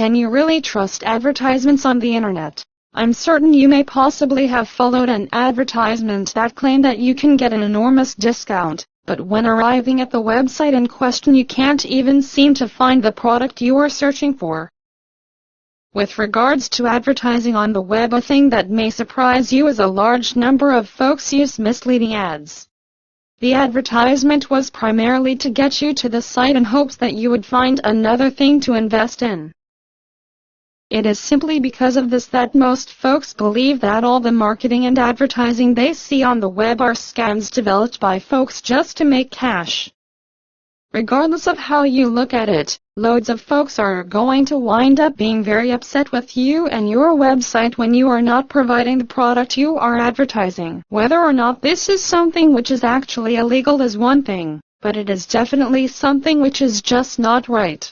Can you really trust advertisements on the internet? I'm certain you may possibly have followed an advertisement that claimed that you can get an enormous discount, but when arriving at the website in question you can't even seem to find the product you are searching for. With regards to advertising on the web, a thing that may surprise you is a large number of folks use misleading ads. The advertisement was primarily to get you to the site in hopes that you would find another thing to invest in. It is simply because of this that most folks believe that all the marketing and advertising they see on the web are scams developed by folks just to make cash. Regardless of how you look at it, loads of folks are going to wind up being very upset with you and your website when you are not providing the product you are advertising. Whether or not this is something which is actually illegal is one thing, but it is definitely something which is just not right.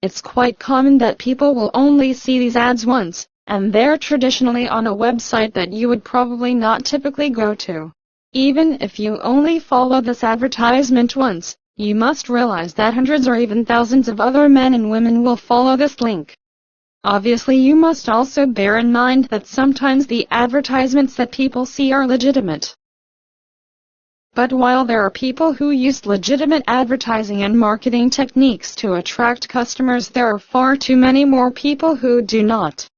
It's quite common that people will only see these ads once, and they're traditionally on a website that you would probably not typically go to. Even if you only follow this advertisement once, you must realize that hundreds or even thousands of other men and women will follow this link. Obviously, you must also bear in mind that sometimes the advertisements that people see are legitimate. But while there are people who use legitimate advertising and marketing techniques to attract customers, there are far too many more people who do not.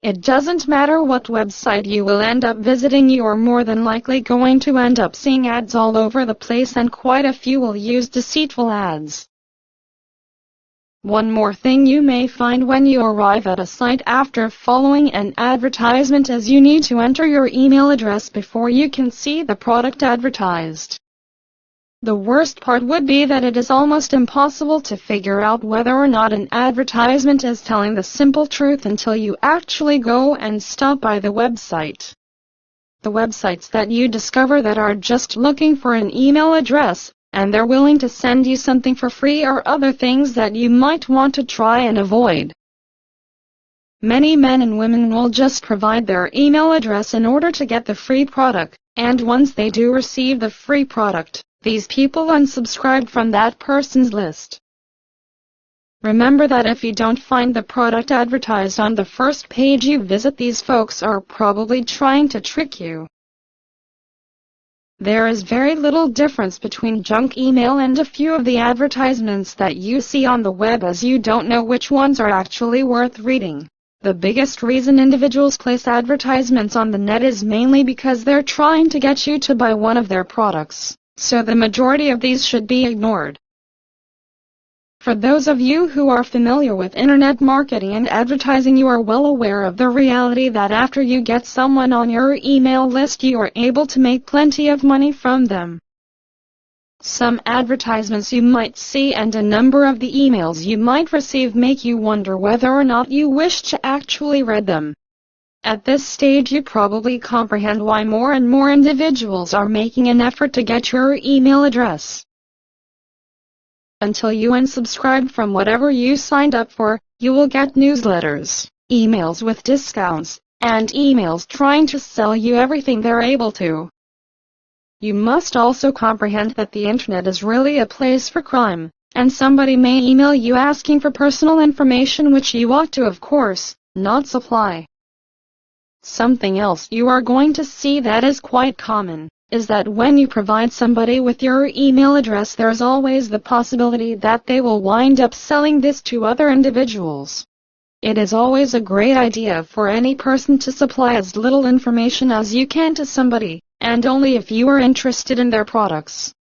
It doesn't matter what website you will end up visiting, you are more than likely going to end up seeing ads all over the place, and quite a few will use deceitful ads. One more thing you may find when you arrive at a site after following an advertisement is you need to enter your email address before you can see the product advertised. The worst part would be that it is almost impossible to figure out whether or not an advertisement is telling the simple truth until you actually go and stop by the website. The websites that you discover that are just looking for an email address, and they're willing to send you something for free, or other things that you might want to try and avoid. Many men and women will just provide their email address in order to get the free product, and once they do receive the free product, these people unsubscribe from that person's list. Remember that if you don't find the product advertised on the first page you visit, these folks are probably trying to trick you. There is very little difference between junk email and a few of the advertisements that you see on the web, as you don't know which ones are actually worth reading. The biggest reason individuals place advertisements on the net is mainly because they're trying to get you to buy one of their products, so the majority of these should be ignored. For those of you who are familiar with internet marketing and advertising, you are well aware of the reality that after you get someone on your email list, you are able to make plenty of money from them. Some advertisements you might see and a number of the emails you might receive make you wonder whether or not you wish to actually read them. At this stage, you probably comprehend why more and more individuals are making an effort to get your email address. Until you unsubscribe from whatever you signed up for, you will get newsletters, emails with discounts, and emails trying to sell you everything they're able to. You must also comprehend that the internet is really a place for crime, and somebody may email you asking for personal information which you ought to, of course, not supply. Something else you are going to see that is quite common is that when you provide somebody with your email address, there's always the possibility that they will wind up selling this to other individuals. It is always a great idea for any person to supply as little information as you can to somebody, and only if you are interested in their products.